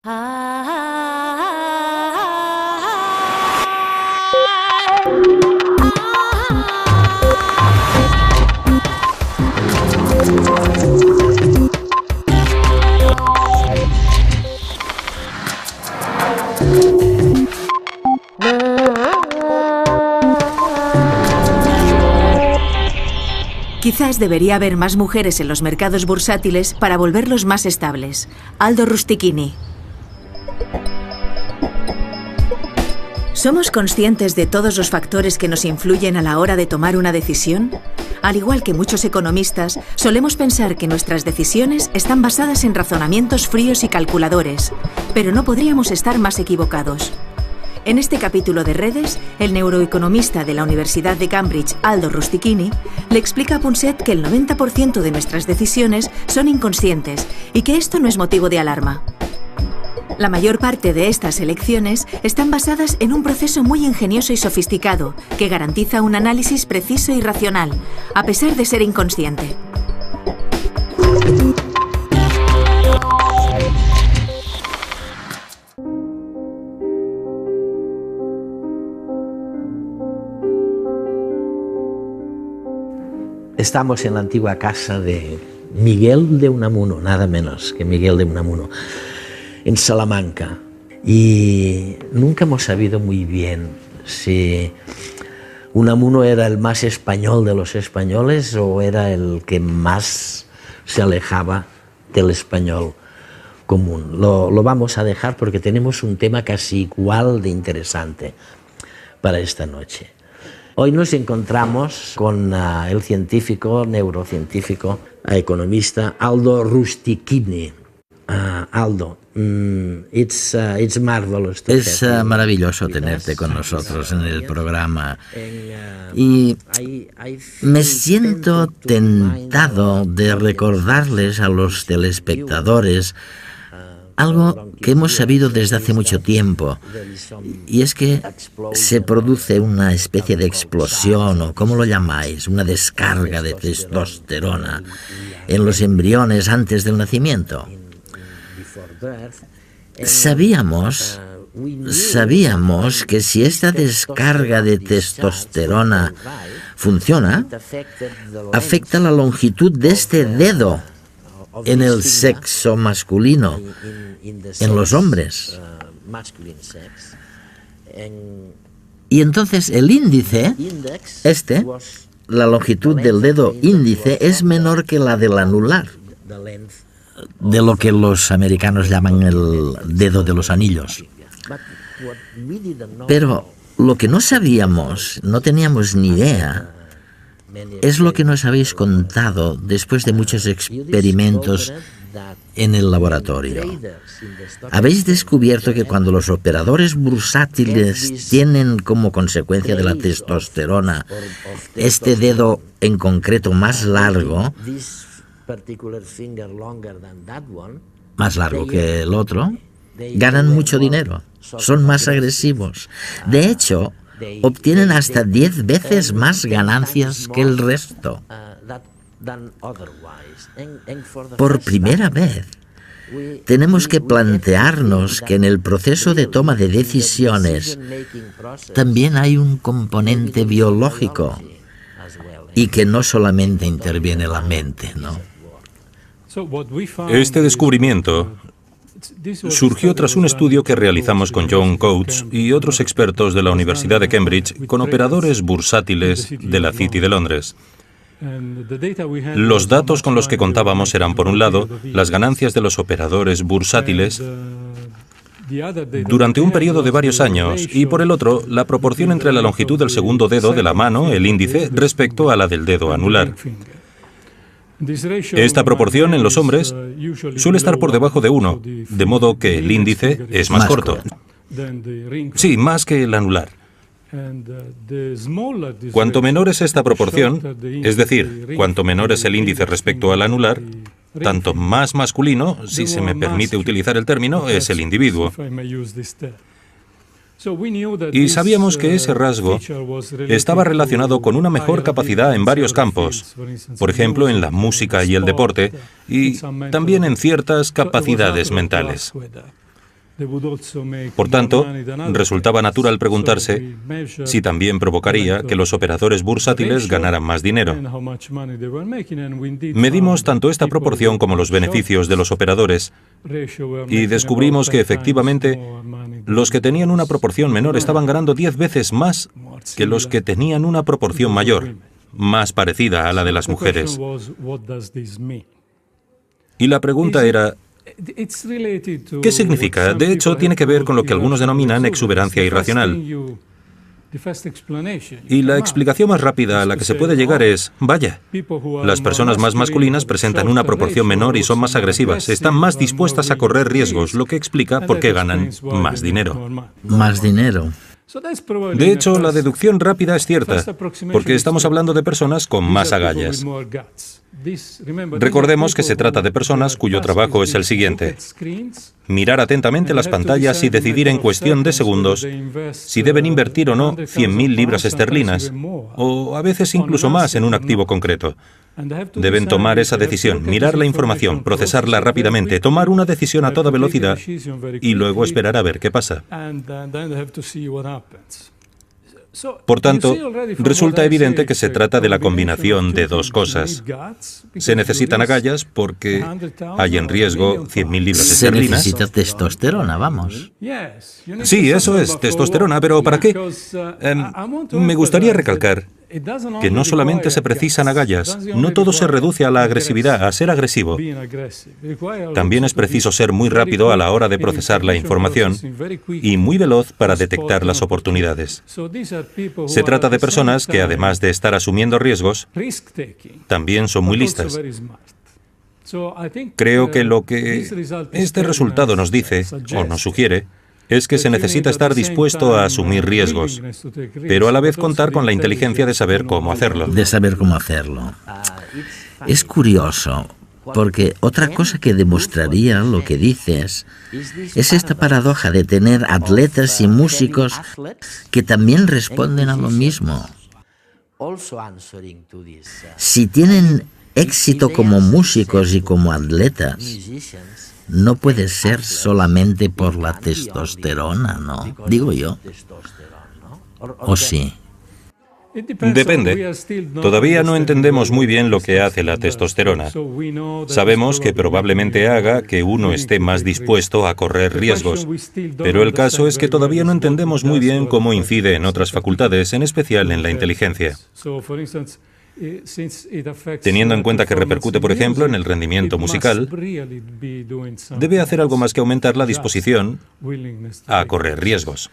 Quizás debería haber más mujeres en los mercados bursátiles para volverlos más estables. Aldo Rustichini. ¿Somos conscientes de todos los factores que nos influyen a la hora de tomar una decisión? Al igual que muchos economistas, solemos pensar que nuestras decisiones están basadas en razonamientos fríos y calculadores, pero no podríamos estar más equivocados. En este capítulo de Redes, el neuroeconomista de la Universidad de Cambridge, Aldo Rustichini, le explica a Punset que el 90% de nuestras decisiones son inconscientes y que esto no es motivo de alarma. La mayor parte de estas elecciones están basadas en un proceso muy ingenioso y sofisticado que garantiza un análisis preciso y racional, a pesar de ser inconsciente. Estamos en la antigua casa de Miguel de Unamuno, nada menos que Miguel de Unamuno, en Salamanca. Y nunca hemos sabido muy bien si Unamuno era el más español de los españoles o era el que más se alejaba del español común. Lo vamos a dejar porque tenemos un tema casi igual de interesante para esta noche. Hoy nos encontramos con el científico, neurocientífico, economista Aldo Rustichini. Aldo, it's marvelous. Es maravilloso tenerte con nosotros en el programa. Y me siento tentado de recordarles a los telespectadores algo que hemos sabido desde hace mucho tiempo, y es que se produce una especie de explosión, o ¿cómo lo llamáis?, una descarga de testosterona en los embriones antes del nacimiento. Sabíamos que si esta descarga de testosterona funciona, afecta la longitud de este dedo en el sexo masculino, en los hombres. Y entonces el índice, la longitud del dedo índice es menor que la del anular, de lo que los americanos llaman el dedo de los anillos. Pero lo que no sabíamos, no teníamos ni idea, es lo que nos habéis contado después de muchos experimentos en el laboratorio. Habéis descubierto que cuando los operadores bursátiles tienen como consecuencia de la testosterona este dedo en concreto más largo que el otro, ganan mucho dinero, son más agresivos. De hecho, obtienen hasta 10 veces más ganancias que el resto. Por primera vez, tenemos que plantearnos que en el proceso de toma de decisiones también hay un componente biológico y que no solamente interviene la mente, ¿no? Este descubrimiento surgió tras un estudio que realizamos con John Coates y otros expertos de la Universidad de Cambridge con operadores bursátiles de la City de Londres. Los datos con los que contábamos eran, por un lado, las ganancias de los operadores bursátiles durante un periodo de varios años y, por el otro, la proporción entre la longitud del segundo dedo de la mano, el índice, respecto a la del dedo anular. Esta proporción en los hombres suele estar por debajo de 1, de modo que el índice es más corto. Sí, más que el anular. Cuanto menor es esta proporción, es decir, cuanto menor es el índice respecto al anular, tanto más masculino, si se me permite utilizar el término, es el individuo. Y sabíamos que ese rasgo estaba relacionado con una mejor capacidad en varios campos, por ejemplo, en la música y el deporte, y también en ciertas capacidades mentales. Por tanto, resultaba natural preguntarse si también provocaría que los operadores bursátiles ganaran más dinero. Medimos tanto esta proporción como los beneficios de los operadores y descubrimos que efectivamente los que tenían una proporción menor estaban ganando 10 veces más que los que tenían una proporción mayor, más parecida a la de las mujeres. Y la pregunta era, ¿qué significa? De hecho, tiene que ver con lo que algunos denominan exuberancia irracional. Y la explicación más rápida a la que se puede llegar es, vaya, las personas más masculinas presentan una proporción menor y son más agresivas, están más dispuestas a correr riesgos, lo que explica por qué ganan más dinero. Más dinero. De hecho, la deducción rápida es cierta, porque estamos hablando de personas con más agallas. Recordemos que se trata de personas cuyo trabajo es el siguiente: mirar atentamente las pantallas y decidir en cuestión de segundos si deben invertir o no 100.000 libras esterlinas, o a veces incluso más en un activo concreto. Deben tomar esa decisión, mirar la información, procesarla rápidamente, tomar una decisión a toda velocidad y luego esperar a ver qué pasa. Por tanto, resulta evidente que se trata de la combinación de dos cosas. Se necesitan agallas porque hay en riesgo 100.000 libras esterlinas. Se necesita testosterona, vamos. Sí, eso es, testosterona, pero ¿para qué? Me gustaría recalcar que no solamente se precisan agallas, no todo se reduce a la agresividad, a ser agresivo. También es preciso ser muy rápido a la hora de procesar la información y muy veloz para detectar las oportunidades. Se trata de personas que, además de estar asumiendo riesgos, también son muy listas. Creo que lo que este resultado nos dice, o nos sugiere, es que se necesita estar dispuesto a asumir riesgos, pero a la vez contar con la inteligencia de saber cómo hacerlo. Es curioso, porque otra cosa que demostraría lo que dices es esta paradoja de tener atletas y músicos que también responden a lo mismo. Si tienen éxito como músicos y como atletas, no puede ser solamente por la testosterona, ¿no? Digo yo. ¿O sí? Depende. Todavía no entendemos muy bien lo que hace la testosterona. Sabemos que probablemente haga que uno esté más dispuesto a correr riesgos, pero el caso es que todavía no entendemos muy bien cómo incide en otras facultades, en especial en la inteligencia. Teniendo en cuenta que repercute, por ejemplo, en el rendimiento musical, debe hacer algo más que aumentar la disposición a correr riesgos.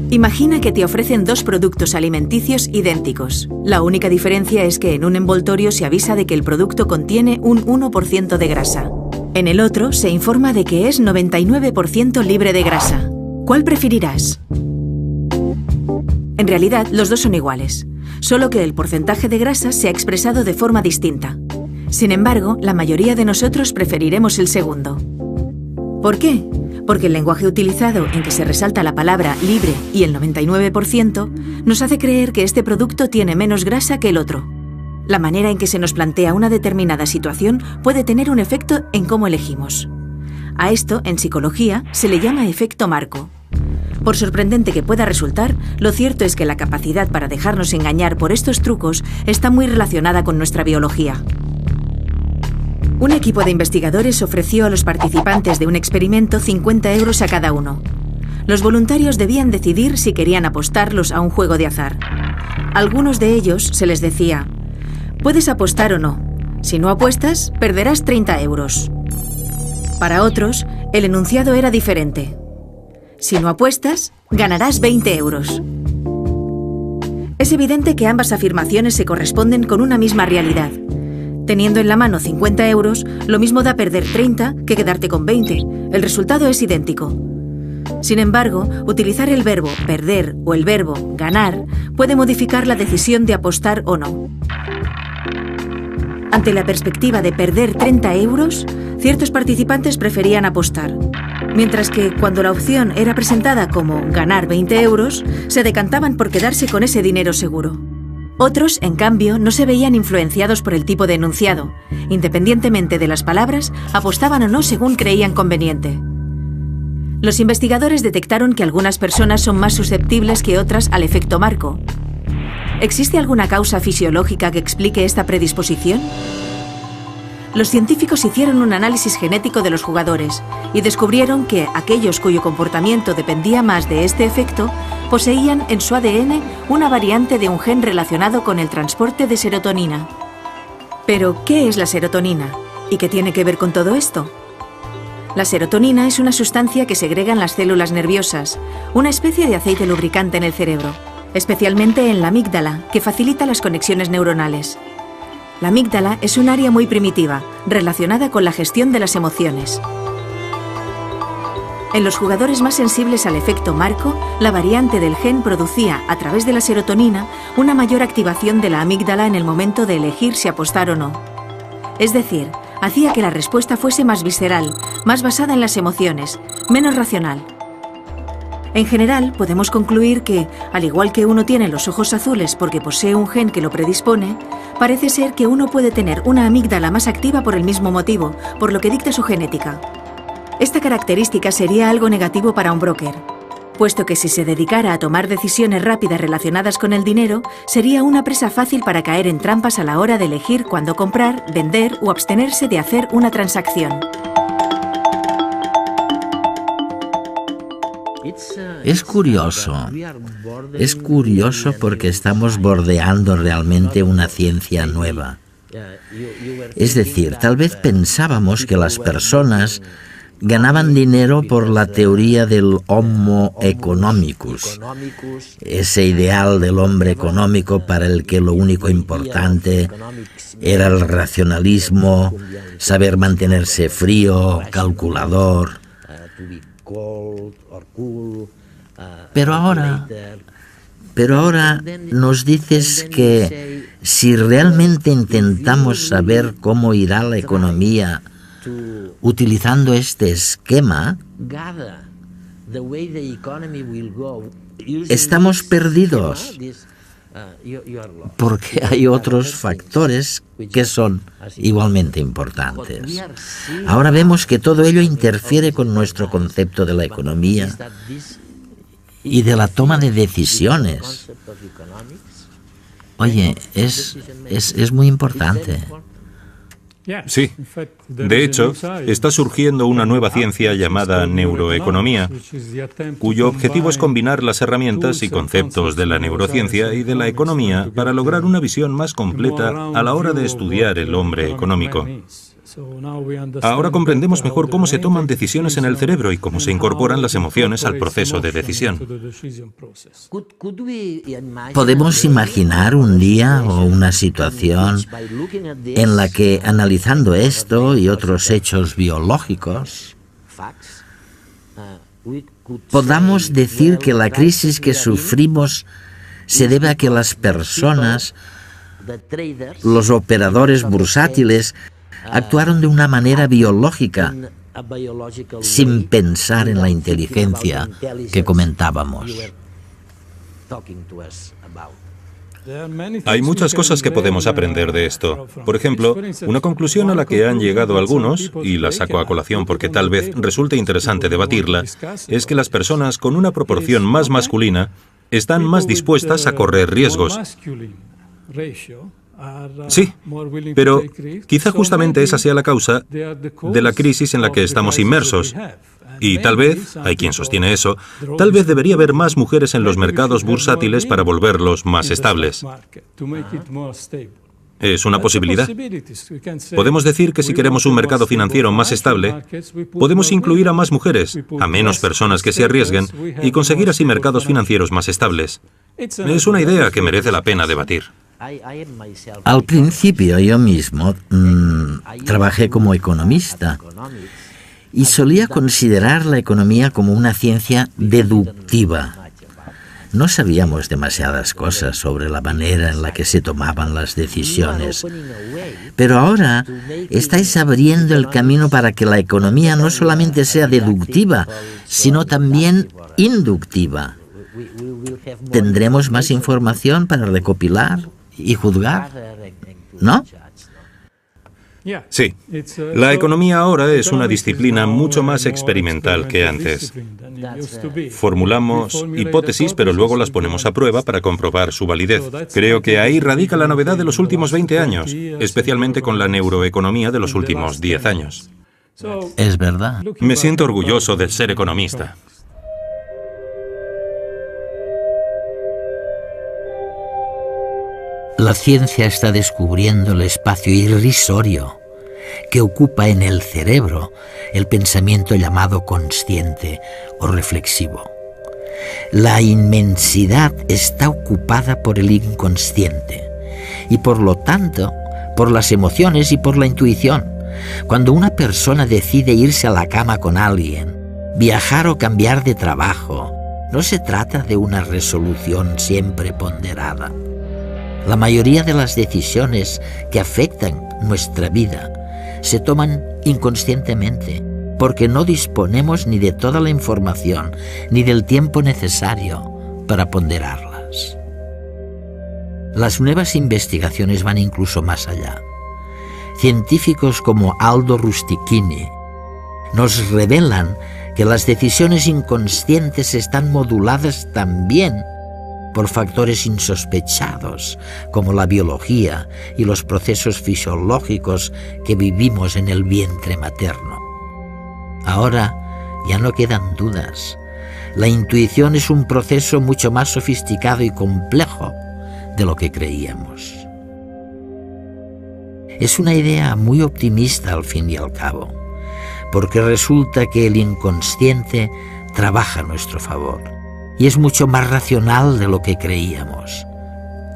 Imagina que te ofrecen dos productos alimenticios idénticos. La única diferencia es que en un envoltorio se avisa de que el producto contiene un 1% de grasa. En el otro se informa de que es 99% libre de grasa. ¿Cuál preferirás? En realidad, los dos son iguales, solo que el porcentaje de grasa se ha expresado de forma distinta. Sin embargo, la mayoría de nosotros preferiremos el segundo. ¿Por qué? Porque el lenguaje utilizado en que se resalta la palabra libre y el 99% nos hace creer que este producto tiene menos grasa que el otro. La manera en que se nos plantea una determinada situación puede tener un efecto en cómo elegimos. A esto, en psicología, se le llama efecto marco. Por sorprendente que pueda resultar, lo cierto es que la capacidad para dejarnos engañar por estos trucos está muy relacionada con nuestra biología. Un equipo de investigadores ofreció a los participantes de un experimento 50 euros a cada uno. Los voluntarios debían decidir si querían apostarlos a un juego de azar. A algunos de ellos se les decía: puedes apostar o no. Si no apuestas, perderás 30 euros. Para otros, el enunciado era diferente. Si no apuestas, ganarás 20 euros. Es evidente que ambas afirmaciones se corresponden con una misma realidad. Teniendo en la mano 50 euros, lo mismo da perder 30 que quedarte con 20. El resultado es idéntico. Sin embargo, utilizar el verbo perder o el verbo ganar puede modificar la decisión de apostar o no. Ante la perspectiva de perder 30 euros, ciertos participantes preferían apostar, mientras que cuando la opción era presentada como ganar 20 euros, se decantaban por quedarse con ese dinero seguro. Otros, en cambio, no se veían influenciados por el tipo de enunciado. Independientemente de las palabras, apostaban o no según creían conveniente. Los investigadores detectaron que algunas personas son más susceptibles que otras al efecto Marco. ¿Existe alguna causa fisiológica que explique esta predisposición? Los científicos hicieron un análisis genético de los jugadores y descubrieron que aquellos cuyo comportamiento dependía más de este efecto poseían en su ADN una variante de un gen relacionado con el transporte de serotonina. Pero, ¿qué es la serotonina? ¿Y qué tiene que ver con todo esto? La serotonina es una sustancia que segregan las células nerviosas, una especie de aceite lubricante en el cerebro, especialmente en la amígdala, que facilita las conexiones neuronales. La amígdala es un área muy primitiva, relacionada con la gestión de las emociones. En los jugadores más sensibles al efecto Marco, la variante del gen producía, a través de la serotonina, una mayor activación de la amígdala en el momento de elegir si apostar o no. Es decir, hacía que la respuesta fuese más visceral, más basada en las emociones, menos racional. En general, podemos concluir que, al igual que uno tiene los ojos azules porque posee un gen que lo predispone, parece ser que uno puede tener una amígdala más activa por el mismo motivo, por lo que dicta su genética. Esta característica sería algo negativo para un broker, puesto que si se dedicara a tomar decisiones rápidas relacionadas con el dinero, sería una presa fácil para caer en trampas a la hora de elegir cuándo comprar, vender o abstenerse de hacer una transacción. Es curioso porque estamos bordeando realmente una ciencia nueva. Es decir, tal vez pensábamos que las personas ganaban dinero por la teoría del Homo economicus, ese ideal del hombre económico para el que lo único importante era el racionalismo, saber mantenerse frío, calculador. Pero ahora nos dices que si realmente intentamos saber cómo irá la economía utilizando este esquema, estamos perdidos, porque hay otros factores que son igualmente importantes. Ahora vemos que todo ello interfiere con nuestro concepto de la economía y de la toma de decisiones. Oye, es muy importante. Sí. De hecho, está surgiendo una nueva ciencia llamada neuroeconomía, cuyo objetivo es combinar las herramientas y conceptos de la neurociencia y de la economía para lograr una visión más completa a la hora de estudiar el hombre económico. Ahora comprendemos mejor cómo se toman decisiones en el cerebro y cómo se incorporan las emociones al proceso de decisión. ¿Podemos imaginar un día o una situación en la que, analizando esto y otros hechos biológicos, podamos decir que la crisis que sufrimos se debe a que las personas, los operadores bursátiles, actuaron de una manera biológica, sin pensar en la inteligencia que comentábamos? Hay muchas cosas que podemos aprender de esto. Por ejemplo, una conclusión a la que han llegado algunos, y la saco a colación porque tal vez resulte interesante debatirla, es que las personas con una proporción más masculina están más dispuestas a correr riesgos. Sí, pero quizá justamente esa sea la causa de la crisis en la que estamos inmersos. Y tal vez, hay quien sostiene eso, tal vez debería haber más mujeres en los mercados bursátiles para volverlos más estables. Es una posibilidad. Podemos decir que si queremos un mercado financiero más estable, podemos incluir a más mujeres, a menos personas que se arriesguen, y conseguir así mercados financieros más estables. Es una idea que merece la pena debatir. Al principio yo mismo trabajé como economista y solía considerar la economía como una ciencia deductiva. No sabíamos demasiadas cosas sobre la manera en la que se tomaban las decisiones. Pero ahora estáis abriendo el camino para que la economía no solamente sea deductiva, sino también inductiva. ¿Tendremos más información para recopilar y juzgar? ¿No? Sí, la economía ahora es una disciplina mucho más experimental que antes. Formulamos hipótesis, pero luego las ponemos a prueba para comprobar su validez. Creo que ahí radica la novedad de los últimos 20 años, especialmente con la neuroeconomía de los últimos 10 años. Es verdad. Me siento orgulloso de ser economista. La ciencia está descubriendo el espacio irrisorio que ocupa en el cerebro el pensamiento llamado consciente o reflexivo. La inmensidad está ocupada por el inconsciente y por lo tanto por las emociones y por la intuición. Cuando una persona decide irse a la cama con alguien, viajar o cambiar de trabajo, no se trata de una resolución siempre ponderada. La mayoría de las decisiones que afectan nuestra vida se toman inconscientemente, porque no disponemos ni de toda la información ni del tiempo necesario para ponderarlas. Las nuevas investigaciones van incluso más allá. Científicos como Aldo Rustichini nos revelan que las decisiones inconscientes están moduladas también por factores insospechados, como la biología y los procesos fisiológicos que vivimos en el vientre materno. Ahora ya no quedan dudas. La intuición es un proceso mucho más sofisticado y complejo de lo que creíamos. Es una idea muy optimista al fin y al cabo, porque resulta que el inconsciente trabaja a nuestro favor. Y es mucho más racional de lo que creíamos.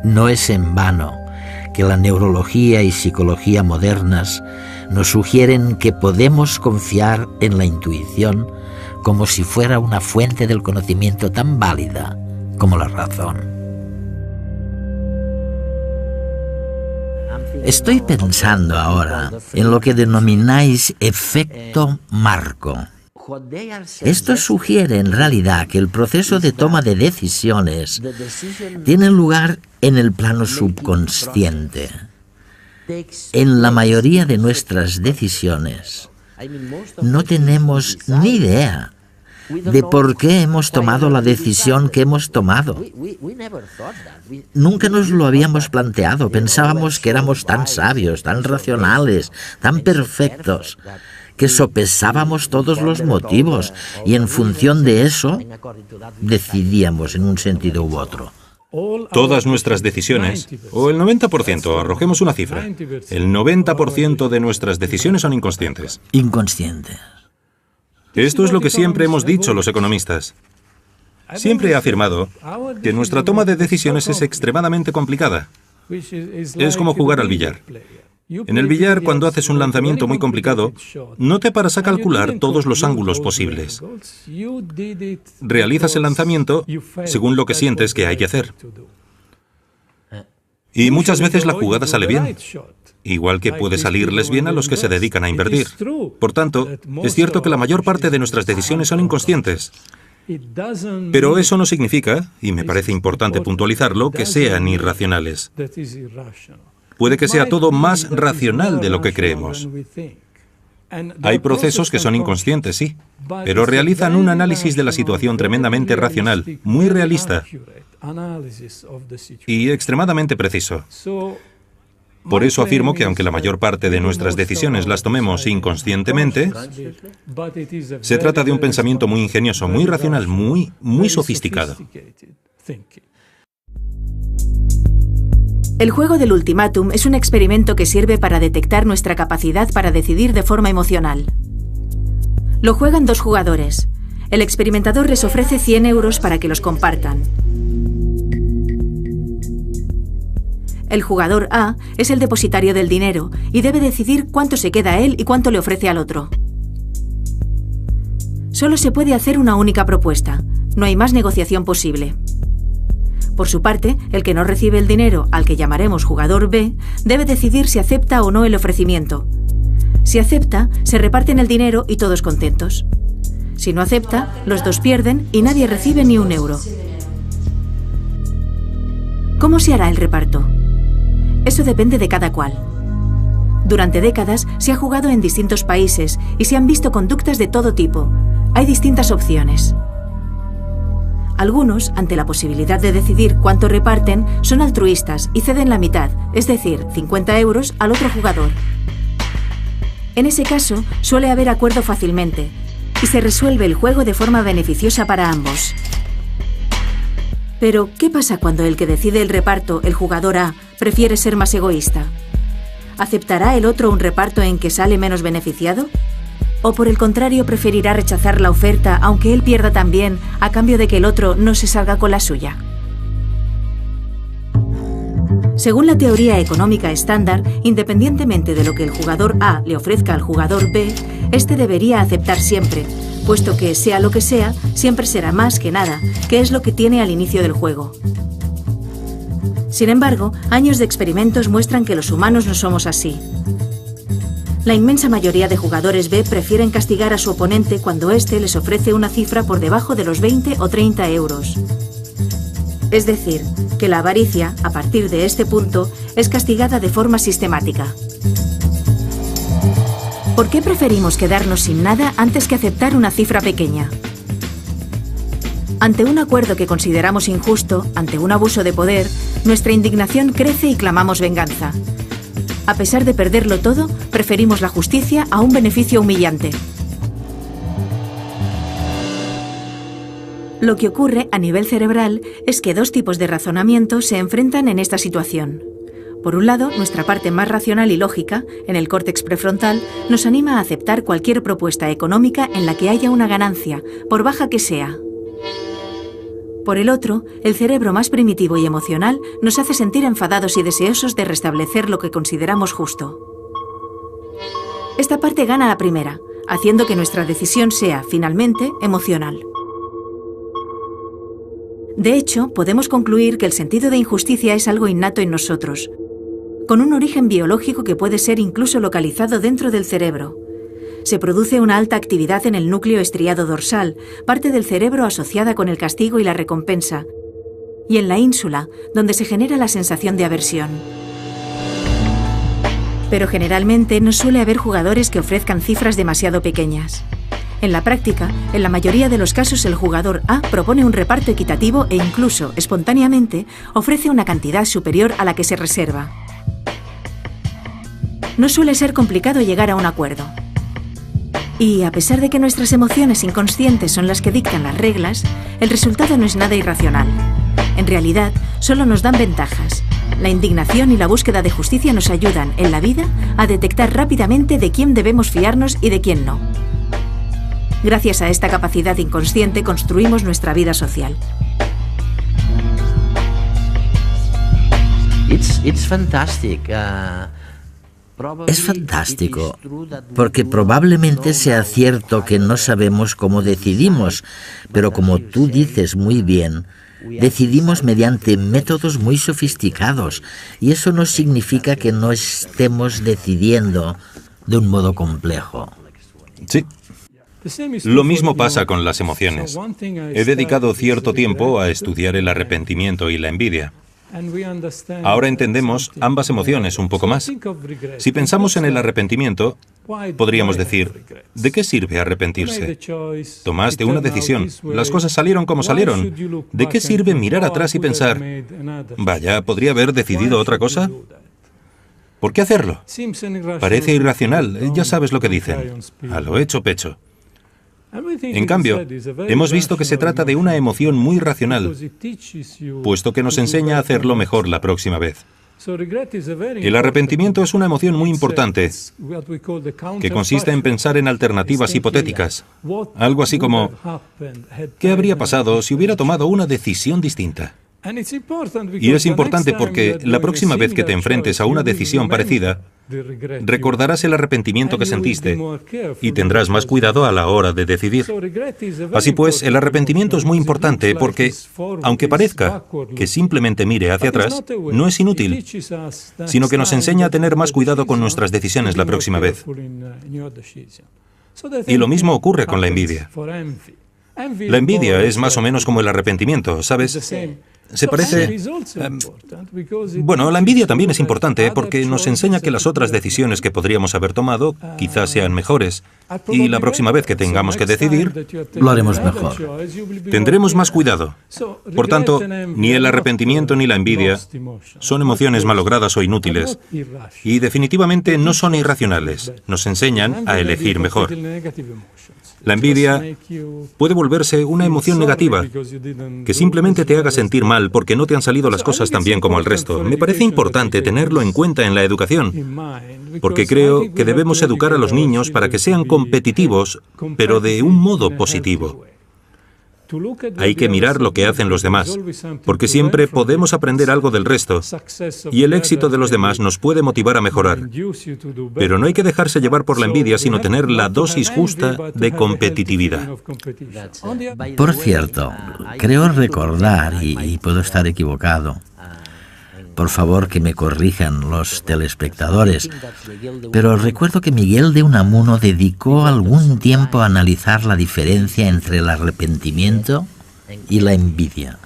No es en vano que la neurología y psicología modernas nos sugieren que podemos confiar en la intuición como si fuera una fuente del conocimiento tan válida como la razón. Estoy pensando ahora en lo que denomináis efecto marco. Esto sugiere en realidad que el proceso de toma de decisiones tiene lugar en el plano subconsciente. En la mayoría de nuestras decisiones no tenemos ni idea de por qué hemos tomado la decisión que hemos tomado. Nunca nos lo habíamos planteado. Pensábamos que éramos tan sabios, tan racionales, tan perfectos, que sopesábamos todos los motivos y en función de eso decidíamos en un sentido u otro. Todas nuestras decisiones, o el 90%, arrojemos una cifra, el 90% de nuestras decisiones son inconscientes. Inconscientes. Esto es lo que siempre hemos dicho los economistas. Siempre he afirmado que nuestra toma de decisiones es extremadamente complicada. Es como jugar al billar. En el billar, cuando haces un lanzamiento muy complicado, no te paras a calcular todos los ángulos posibles. Realizas el lanzamiento según lo que sientes que hay que hacer. Y muchas veces la jugada sale bien, igual que puede salirles bien a los que se dedican a invertir. Por tanto, es cierto que la mayor parte de nuestras decisiones son inconscientes. Pero eso no significa, y me parece importante puntualizarlo, que sean irracionales. Puede que sea todo más racional de lo que creemos. Hay procesos que son inconscientes, sí, pero realizan un análisis de la situación tremendamente racional, muy realista y extremadamente preciso. Por eso afirmo que aunque la mayor parte de nuestras decisiones las tomemos inconscientemente, se trata de un pensamiento muy ingenioso, muy racional, muy sofisticado. El juego del ultimátum es un experimento que sirve para detectar nuestra capacidad para decidir de forma emocional. Lo juegan 2 jugadores. El experimentador les ofrece 100 euros para que los compartan. El jugador A es el depositario del dinero y debe decidir cuánto se queda a él y cuánto le ofrece al otro. Solo se puede hacer una única propuesta. No hay más negociación posible. Por su parte, el que no recibe el dinero, al que llamaremos jugador B, debe decidir si acepta o no el ofrecimiento. Si acepta, se reparten el dinero y todos contentos. Si no acepta, los 2 pierden y nadie recibe ni 1 euro. ¿Cómo se hará el reparto? Eso depende de cada cual. Durante décadas se ha jugado en distintos países y se han visto conductas de todo tipo. Hay distintas opciones. Algunos, ante la posibilidad de decidir cuánto reparten, son altruistas y ceden la mitad, es decir, 50 euros al otro jugador. En ese caso, suele haber acuerdo fácilmente y se resuelve el juego de forma beneficiosa para ambos. Pero, ¿qué pasa cuando el que decide el reparto, el jugador A, prefiere ser más egoísta? ¿Aceptará el otro un reparto en que sale menos beneficiado? ¿O por el contrario preferirá rechazar la oferta aunque él pierda también a cambio de que el otro no se salga con la suya? Según la teoría económica estándar, independientemente de lo que el jugador A le ofrezca al jugador B, este debería aceptar siempre, puesto que, sea lo que sea, siempre será más que nada, que es lo que tiene al inicio del juego. Sin embargo, años de experimentos muestran que los humanos no somos así. La inmensa mayoría de jugadores B prefieren castigar a su oponente cuando éste les ofrece una cifra por debajo de los 20 o 30 euros. Es decir, que la avaricia, a partir de este punto, es castigada de forma sistemática. ¿Por qué preferimos quedarnos sin nada antes que aceptar una cifra pequeña? Ante un acuerdo que consideramos injusto, ante un abuso de poder, nuestra indignación crece y clamamos venganza. A pesar de perderlo todo, preferimos la justicia a un beneficio humillante. Lo que ocurre a nivel cerebral es que dos tipos de razonamiento se enfrentan en esta situación. Por un lado, nuestra parte más racional y lógica, en el córtex prefrontal, nos anima a aceptar cualquier propuesta económica en la que haya una ganancia, por baja que sea. Por el otro, el cerebro más primitivo y emocional nos hace sentir enfadados y deseosos de restablecer lo que consideramos justo. Esta parte gana la primera, haciendo que nuestra decisión sea, finalmente, emocional. De hecho, podemos concluir que el sentido de injusticia es algo innato en nosotros, con un origen biológico que puede ser incluso localizado dentro del cerebro. Se produce una alta actividad en el núcleo estriado dorsal, parte del cerebro asociada con el castigo y la recompensa, y en la ínsula, donde se genera la sensación de aversión. Pero generalmente no suele haber jugadores que ofrezcan cifras demasiado pequeñas. En la práctica, en la mayoría de los casos el jugador A propone un reparto equitativo e incluso, espontáneamente, ofrece una cantidad superior a la que se reserva. No suele ser complicado llegar a un acuerdo. Y, a pesar de que nuestras emociones inconscientes son las que dictan las reglas, el resultado no es nada irracional. En realidad, solo nos dan ventajas. La indignación y la búsqueda de justicia nos ayudan, en la vida, a detectar rápidamente de quién debemos fiarnos y de quién no. Gracias a esta capacidad inconsciente construimos nuestra vida social. It's fantastic. Es fantástico, porque probablemente sea cierto que no sabemos cómo decidimos, pero como tú dices muy bien, decidimos mediante métodos muy sofisticados, y eso no significa que no estemos decidiendo de un modo complejo. Sí. Lo mismo pasa con las emociones. He dedicado cierto tiempo a estudiar el arrepentimiento y la envidia. Ahora entendemos ambas emociones un poco más. Si pensamos en el arrepentimiento, podríamos decir, ¿de qué sirve arrepentirse? Tomaste una decisión, las cosas salieron como salieron. ¿De qué sirve mirar atrás y pensar, vaya, ¿podría haber decidido otra cosa? ¿Por qué hacerlo? Parece irracional, ya sabes lo que dicen. A lo hecho pecho. En cambio, hemos visto que se trata de una emoción muy racional, puesto que nos enseña a hacerlo mejor la próxima vez. El arrepentimiento es una emoción muy importante, que consiste en pensar en alternativas hipotéticas. Algo así como, ¿qué habría pasado si hubiera tomado una decisión distinta? Y es importante porque la próxima vez que te enfrentes a una decisión parecida, recordarás el arrepentimiento que sentiste y tendrás más cuidado a la hora de decidir. Así pues, el arrepentimiento es muy importante porque, aunque parezca que simplemente mire hacia atrás, no es inútil, sino que nos enseña a tener más cuidado con nuestras decisiones la próxima vez. Y lo mismo ocurre con la envidia. La envidia es más o menos como el arrepentimiento, ¿sabes? Se parece... Bueno, la envidia también es importante porque nos enseña que las otras decisiones que podríamos haber tomado quizás sean mejores. Y la próxima vez que tengamos que decidir, lo haremos mejor. Tendremos más cuidado. Por tanto, ni el arrepentimiento ni la envidia son emociones malogradas o inútiles. Y definitivamente no son irracionales. Nos enseñan a elegir mejor. La envidia puede volverse una emoción negativa, que simplemente te haga sentir mal porque no te han salido las cosas tan bien como al resto. Me parece importante tenerlo en cuenta en la educación, porque creo que debemos educar a los niños para que sean competitivos, pero de un modo positivo. Hay que mirar lo que hacen los demás, porque siempre podemos aprender algo del resto, y el éxito de los demás nos puede motivar a mejorar. Pero no hay que dejarse llevar por la envidia, sino tener la dosis justa de competitividad. Por cierto, creo recordar, y puedo estar equivocado, por favor que me corrijan los telespectadores, pero recuerdo que Miguel de Unamuno dedicó algún tiempo a analizar la diferencia entre el arrepentimiento y la envidia.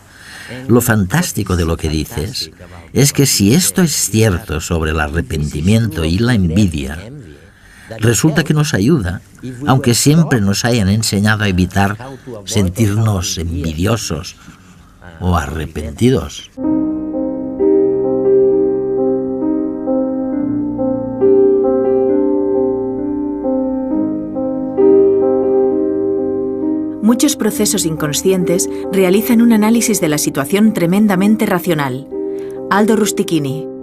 Lo fantástico de lo que dices es que si esto es cierto sobre el arrepentimiento y la envidia, resulta que nos ayuda, aunque siempre nos hayan enseñado a evitar sentirnos envidiosos o arrepentidos. Muchos procesos inconscientes realizan un análisis de la situación tremendamente racional. Aldo Rustichini.